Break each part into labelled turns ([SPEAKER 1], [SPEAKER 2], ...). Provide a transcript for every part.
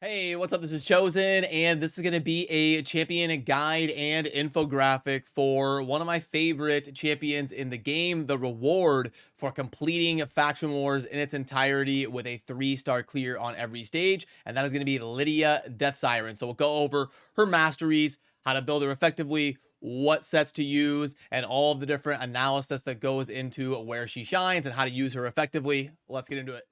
[SPEAKER 1] Hey, what's up? This is Chosen, and this is going to be a champion guide and infographic for one of my favorite champions in the game, the reward for completing Faction Wars in its entirety with a 3-star clear on every stage, and that is going to be Lydia Deathsiren. So we'll go over her masteries, how to build her effectively, what sets to use, and all of the different analysis that goes into where she shines and how to use her effectively. Let's get into it.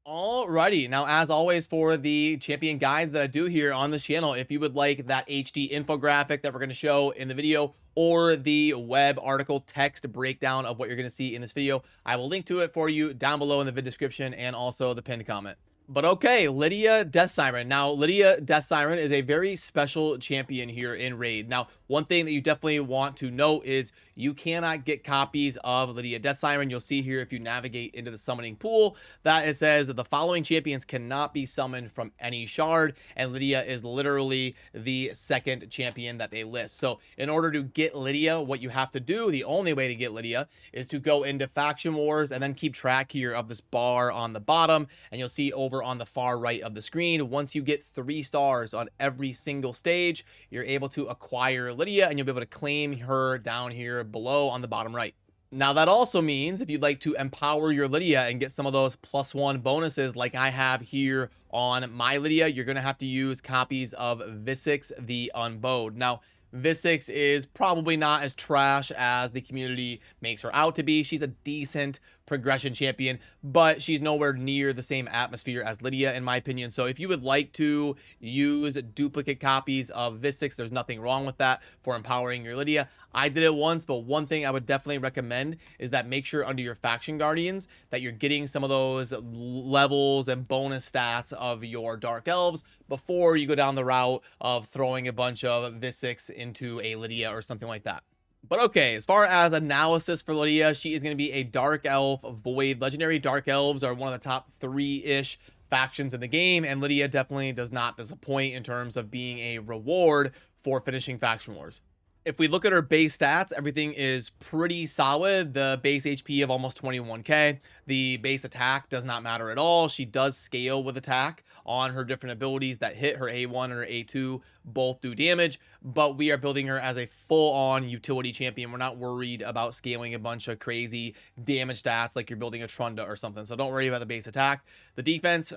[SPEAKER 1] Alrighty, now as always for the champion guides that I do here on this channel, if you would like that HD infographic that we're going to show in the video or the web article text breakdown of what you're going to see in this video, I will link to it for you down below in the vid description and also the pinned comment. But okay, Lydia Deathsiren. Now, Lydia Deathsiren is a very special champion here in Raid. Now, one thing that you definitely want to note is you cannot get copies of Lydia Deathsiren. You'll see here if you navigate into the summoning pool that it says that the following champions cannot be summoned from any shard, and Lydia is literally the second champion that they list. So in order to get Lydia, what you have to do, the only way to get Lydia, is to go into Faction Wars and then keep track here of this bar on the bottom, and you'll see over on the far right of the screen, once you get 3 stars on every single stage, you're able to acquire Lydia and you'll be able to claim her down here below on the bottom right. Now that also means if you'd like to empower your Lydia and get some of those +1 bonuses like I have here on my Lydia, you're going to have to use copies of Visix the Unbowed. Now, Visix is probably not as trash as the community makes her out to be. She's a decent progression champion, but she's nowhere near the same atmosphere as Lydia, in my opinion. So if you would like to use duplicate copies of Visix, there's nothing wrong with that for empowering your Lydia. I did it once, but one thing I would definitely recommend is that make sure under your faction guardians that you're getting some of those levels and bonus stats of your dark elves before you go down the route of throwing a bunch of Visix into a Lydia or something like that. But okay, as far as analysis for Lydia, she is going to be a Dark Elf Void. Legendary Dark Elves are one of the top 3-ish factions in the game, and Lydia definitely does not disappoint in terms of being a reward for finishing Faction Wars. If we look at her base stats, everything is pretty solid. The base HP of almost 21k. The base attack does not matter at all. She does scale with attack on her different abilities that hit. Her A1 and her A2 both do damage, but we are building her as a full-on utility champion. We're not worried about scaling a bunch of crazy damage stats like you're building a Trunda or something, so don't worry about the base attack. The defense,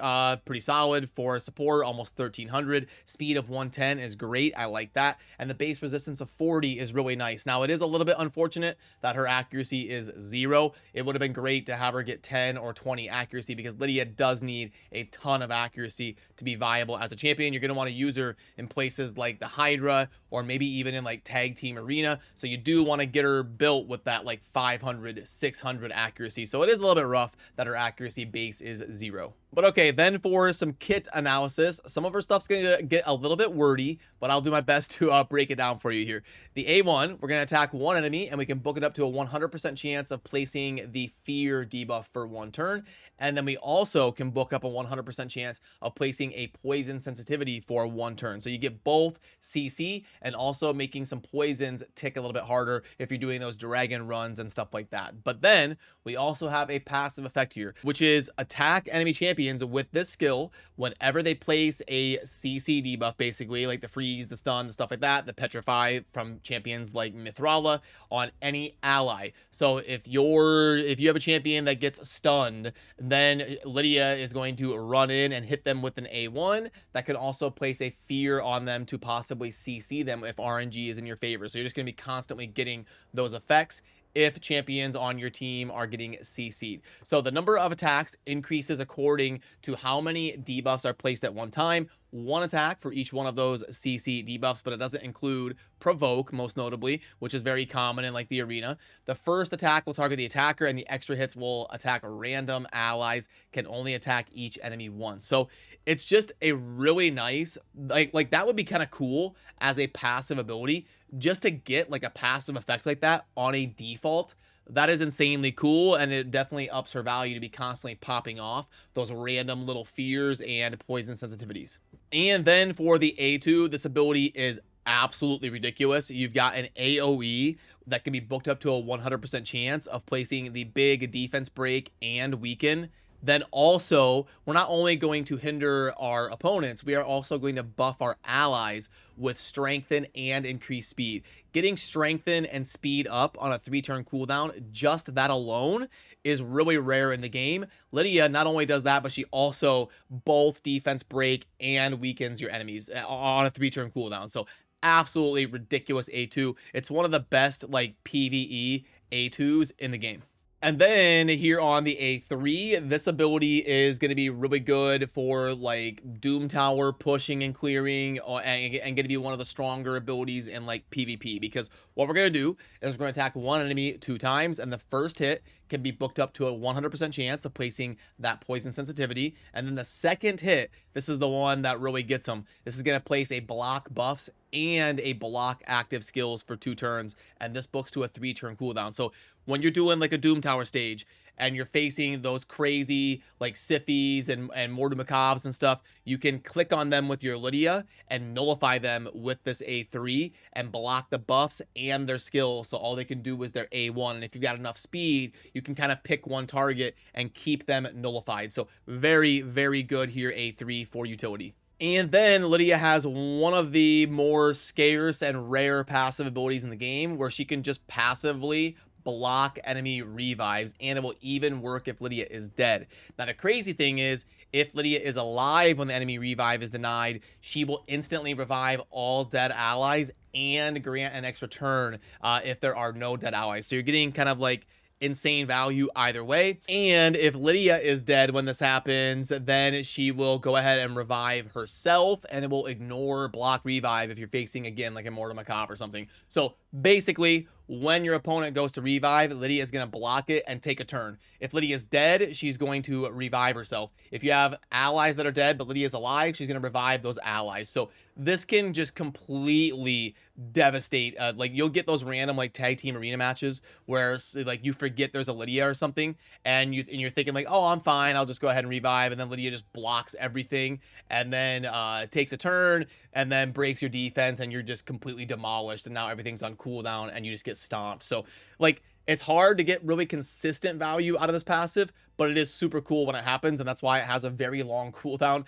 [SPEAKER 1] pretty solid for support, almost 1300. Speed of 110 is great. I like that. And the base resistance of 40 is really nice. Now, it is a little bit unfortunate that her accuracy is 0. It would have been great to have her get 10 or 20 accuracy because Lydia does need a ton of accuracy to be viable as a champion. You're going to want to use her in places like the Hydra or maybe even in like tag team arena. So you do want to get her built with that like 500, 600 accuracy. So it is a little bit rough that her accuracy base is 0. But okay, then for some kit analysis, some of her stuff's going to get a little bit wordy, but I'll do my best to break it down for you here. The A1, we're going to attack one enemy, and we can book it up to a 100% chance of placing the fear debuff for 1 turn. And then we also can book up a 100% chance of placing a poison sensitivity for 1 turn. So you get both CC and also making some poisons tick a little bit harder if you're doing those dragon runs and stuff like that. But then we also have a passive effect here, which is attack enemy champions with this skill whenever they place a CC debuff, basically like the freeze, the stun, the stuff like that, the petrify from champions like Mithrala on any ally. So if you have a champion that gets stunned, then Lydia is going to run in and hit them with an A1 that can also place a fear on them to possibly CC them if RNG is in your favor. So you're just going to be constantly getting those effects if champions on your team are getting CC'd. So the number of attacks increases according to how many debuffs are placed at one time. 1 attack for each one of those CC debuffs, but it doesn't include provoke, most notably, which is very common in like the arena. The first attack will target the attacker, and the extra hits will attack random allies, can only attack each enemy once. So it's just a really nice, like that would be kind of cool as a passive ability, just to get like a passive effect like that on a default. That is insanely cool, and it definitely ups her value to be constantly popping off those random little fears and poison sensitivities. And then for the A2, this ability is absolutely ridiculous. You've got an AoE that can be booked up to a 100% chance of placing the big defense break and weaken. Then also, we're not only going to hinder our opponents, we are also going to buff our allies with strengthen and increase speed. Getting strengthen and speed up on a 3-turn cooldown, just that alone, is really rare in the game. Lydia not only does that, but she also both defense break and weakens your enemies on a 3-turn cooldown. So absolutely ridiculous A2. It's one of the best like PvE A2s in the game. And then here on the A3, this ability is going to be really good for like Doom Tower pushing and clearing, and going to be one of the stronger abilities in like PvP, because what we're going to do is we're going to attack one enemy 2 times, and the first hit can be booked up to a 100% chance of placing that poison sensitivity. And then the second hit, this is the one that really gets them. This is going to place a block buffs and a block active skills for 2 turns, and this books to a 3-turn cooldown. So when you're doing like a Doom Tower stage and you're facing those crazy like Siphies and Mortal Macabres and stuff, you can click on them with your Lydia and nullify them with this A3 and block the buffs and their skills. So all they can do is their A1. And if you've got enough speed, you can kind of pick one target and keep them nullified. So very, very good here, A3 for utility. And then Lydia has one of the more scarce and rare passive abilities in the game, where she can just passively block enemy revives, and it will even work if Lydia is dead. Now the crazy thing is, if Lydia is alive when the enemy revive is denied, she will instantly revive all dead allies and grant an extra turn if there are no dead allies. So you're getting kind of like insane value either way. And if Lydia is dead when this happens, then she will go ahead and revive herself, and it will ignore block revive if you're facing again like a Mortal Macabre or something. So basically, when your opponent goes to revive, Lydia is going to block it and take a turn. If Lydia is dead, she's going to revive herself. If you have allies that are dead but Lydia is alive, she's going to revive those allies. So this can just completely devastate. Like you'll get those random like tag team arena matches where like you forget there's a Lydia or something, and you're thinking like, oh, I'm fine, I'll just go ahead and revive, and then Lydia just blocks everything and then takes a turn and then breaks your defense, and you're just completely demolished, and now everything's on cooldown and you just get stomped. So like it's hard to get really consistent value out of this passive, but it is super cool when it happens, and that's why it has a very long cooldown.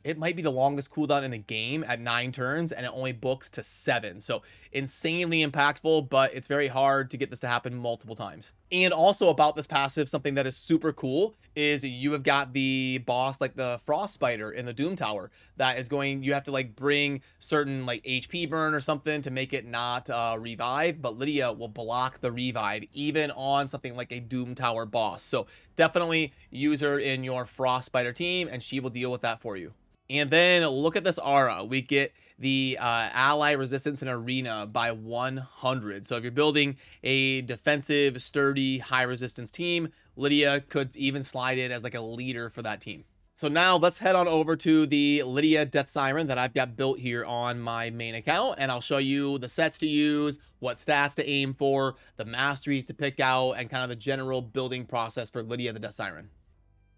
[SPEAKER 1] It might be the longest cooldown in the game at 9 turns, and it only books to 7. So insanely impactful, but it's very hard to get this to happen multiple times. And also about this passive, something that is super cool is you have got the boss like the Frost Spider in the Doom Tower that is going, you have to like bring certain like HP burn or something to make it not revive, but Lydia will block the revive even on something like a Doom Tower boss. So definitely use her in your Frost Spider team, and she will deal with that for you. And then look at this aura. We get the ally resistance in arena by 100. So if you're building a defensive, sturdy, high resistance team, Lydia could even slide in as like a leader for that team. So now let's head on over to the LYDIA DEATHSIREN that I've got built here on my main account, and I'll show you the sets to use, what stats to aim for, the masteries to pick out, and kind of the general building process for LYDIA the DEATHSIREN.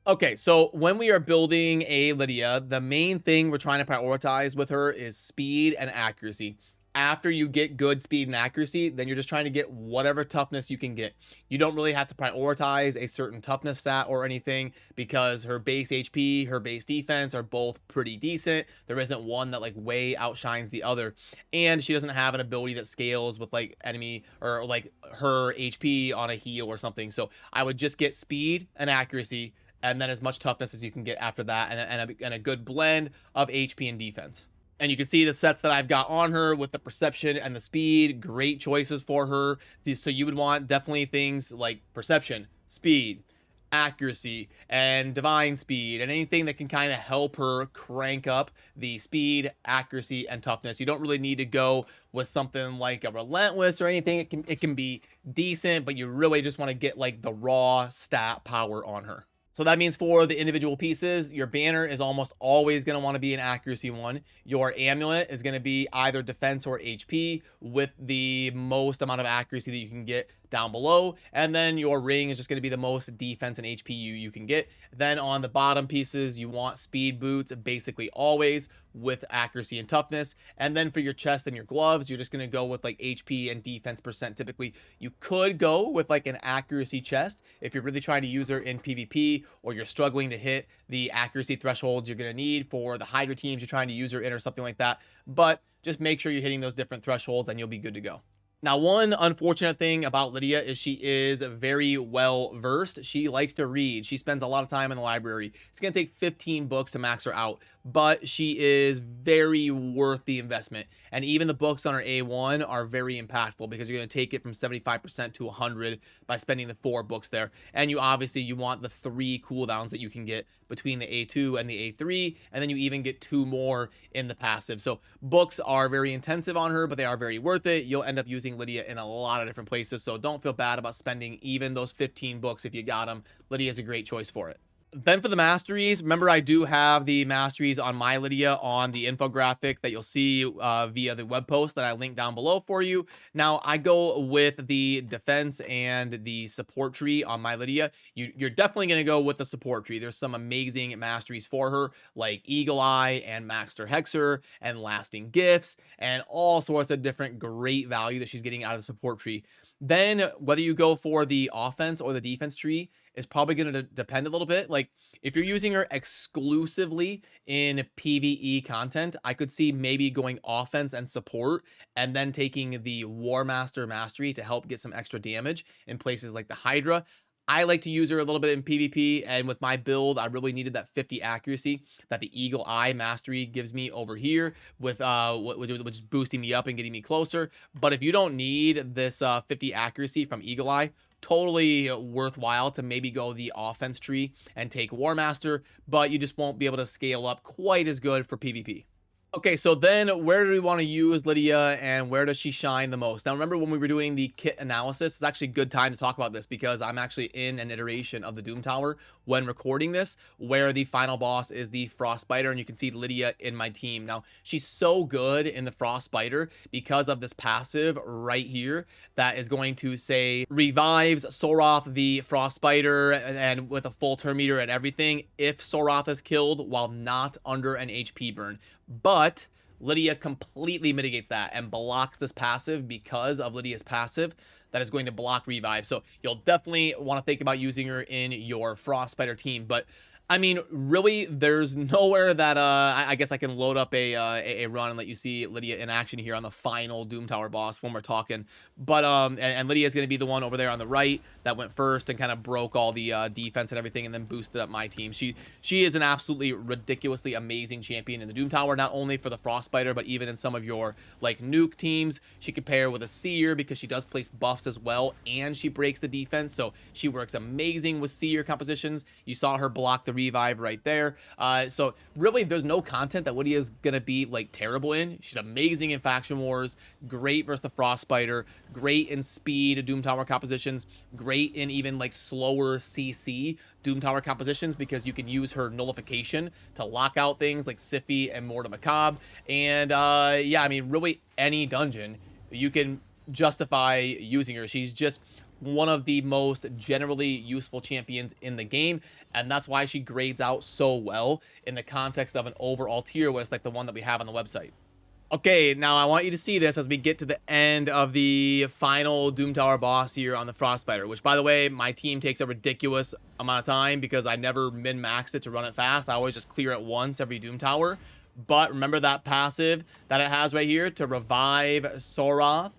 [SPEAKER 1] Okay, so when we are building a Lydia, the main thing we're trying to prioritize with her is speed and accuracy. After you get good speed and accuracy, then you're just trying to get whatever toughness you can get. You don't really have to prioritize a certain toughness stat or anything, because her base HP, her base defense are both pretty decent. There isn't one that like way outshines the other. And she doesn't have an ability that scales with like enemy or like her HP on a heal or something. So I would just get speed and accuracy, and then as much toughness as you can get after that, and a good blend of HP and defense. And you can see the sets that I've got on her with the perception and the speed, great choices for her. So you would want definitely things like perception, speed, accuracy, and divine speed, and anything that can kind of help her crank up the speed, accuracy, and toughness. You don't really need to go with something like a relentless or anything. It can be decent, but you really just want to get like the raw stat power on her. So that means for the individual pieces, your banner is almost always going to want to be an accuracy one. Your amulet is going to be either defense or HP with the most amount of accuracy that you can get down below. And then your ring is just going to be the most defense and HP you can get. Then on the bottom pieces, you want speed boots basically always, with accuracy and toughness. And then for your chest and your gloves, you're just going to go with like HP and defense percent. Typically, you could go with like an accuracy chest if you're really trying to use her in PvP, or you're struggling to hit the accuracy thresholds you're going to need for the Hydra teams you're trying to use her in, or something like that. But just make sure you're hitting those different thresholds and you'll be good to go. Now, one unfortunate thing about Lydia is she is very well versed. She likes to read. She spends a lot of time in the library. It's going to take 15 books to max her out, but she is very worth the investment. And even the books on her A1 are very impactful, because you're going to take it from 75% to 100 by spending the 4 books there. And you want the 3 cooldowns that you can get between the A2 and the A3, and then you even get 2 more in the passive. So books are very intensive on her, but they are very worth it. You'll end up using Lydia in a lot of different places, so don't feel bad about spending even those 15 books if you got them. Lydia is a great choice for it. Then for the masteries, remember I do have the masteries on my Lydia on the infographic that you'll see via the web post that I linked down below for you. Now, I go with the defense and the support tree on my Lydia. You're definitely going to go with the support tree. There's some amazing masteries for her, like Eagle Eye and Maxter Hexer and Lasting Gifts and all sorts of different great value that she's getting out of the support tree. Then whether you go for the offense or the defense tree is probably going to depend a little bit. Like if you're using her exclusively in PvE content, I could see maybe going offense and support, and then taking the War Master Mastery to help get some extra damage in places like the Hydra. I like to use her a little bit in PvP, and with my build, I really needed that 50 accuracy that the Eagle Eye Mastery gives me over here, with which is boosting me up and getting me closer. But if you don't need this 50 accuracy from Eagle Eye, totally worthwhile to maybe go the offense tree and take War Master, but you just won't be able to scale up quite as good for PvP. Okay, so then where do we want to use Lydia, and where does she shine the most? Now, remember when we were doing the kit analysis, it's actually a good time to talk about this, because I'm actually in an iteration of the Doom Tower when recording this, where the final boss is the Frostbiter, and you can see Lydia in my team. Now, she's so good in the Frostbiter because of this passive right here that is going to say revives Soroth the Frostbiter, and with a full turn meter and everything, if Soroth is killed while not under an HP burn. But Lydia completely mitigates that and blocks this passive because of Lydia's passive that is going to block revive. So you'll definitely want to think about using her in your Frostbiter team. But I mean, really, there's nowhere that I guess I can load up a run and let you see Lydia in action here on the final Doom Tower boss when we're talking. But and Lydia is going to be the one over there on the right that went first and kind of broke all the defense and everything, and then boosted up my team. She is an absolutely ridiculously amazing champion in the Doom Tower, not only for the Frostbiter, but even in some of your like nuke teams. She can pair with a Seer because she does place buffs as well, and she breaks the defense, so she works amazing with Seer compositions. You saw her block the revive right there. So really, there's no content that Lydia is gonna be like terrible in. She's amazing in faction wars, great versus the Frostbiter, great in speed Doom Tower compositions, great in even like slower CC Doom Tower compositions, because you can use her nullification to lock out things like Siphi and Morta Macabre. And yeah, I mean, really any dungeon you can justify using her. She's just one of the most generally useful champions in the game, and that's why she grades out so well in the context of an overall tier list like the one that we have on the website. Okay, now I want you to see this as we get to the end of the final Doom Tower boss here on the Frostbiter, which, by the way, my team takes a ridiculous amount of time because I never min-maxed it to run it fast. I always just clear it once every Doom Tower. But remember that passive that it has right here to revive Soroth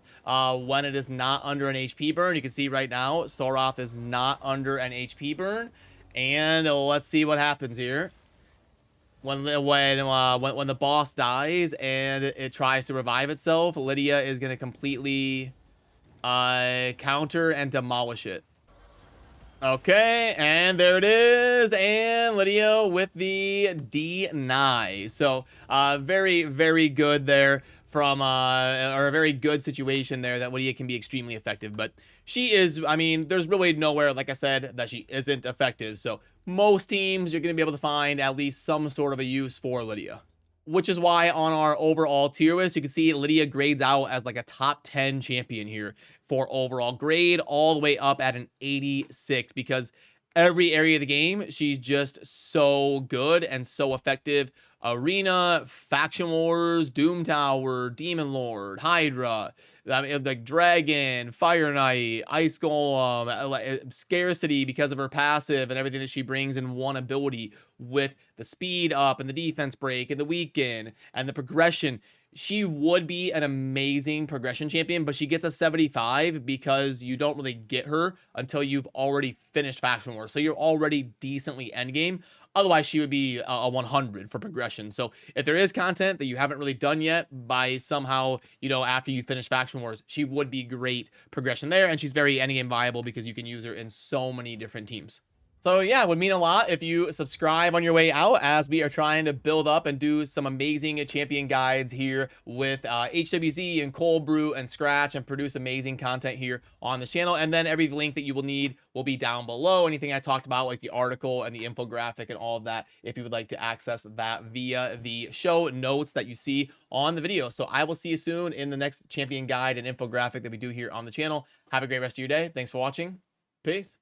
[SPEAKER 1] when it is not under an HP burn. You can see right now Soroth is not under an HP burn, and let's see what happens here when the boss dies and it tries to revive itself. Lydia is going to completely counter and demolish it. Okay, and there it is, and Lydia with the deny. So very, very good there from or a very good situation there that Lydia can be extremely effective. But she is, I mean, there's really nowhere, like I said, that she isn't effective. So most teams, you're going to be able to find at least some sort of a use for Lydia, which is why on our overall tier list, you can see Lydia grades out as like a top 10 champion here for overall grade, all the way up at an 86, because every area of the game, she's just so good and so effective. Arena, Faction Wars, Doom Tower, Demon Lord, Hydra, I mean, like Dragon, Fire Knight, Ice Golem, Scarcity because of her passive and everything that she brings in one ability with the speed up and the defense break and the weaken and the progression. She would be an amazing progression champion, but she gets a 75 because you don't really get her until you've already finished Faction Wars. So you're already decently endgame. Otherwise, she would be a 100 for progression. So if there is content that you haven't really done yet by somehow, you know, after you finish Faction Wars, she would be great progression there. And she's very endgame viable because you can use her in so many different teams. So yeah, it would mean a lot if you subscribe on your way out, as we are trying to build up and do some amazing champion guides here with HWZ and Cold Brew and Scratch, and produce amazing content here on the channel. And then every link that you will need will be down below. Anything I talked about, like the article and the infographic and all of that, if you would like to access that via the show notes that you see on the video. So I will see you soon in the next champion guide and infographic that we do here on the channel. Have a great rest of your day. Thanks for watching. Peace.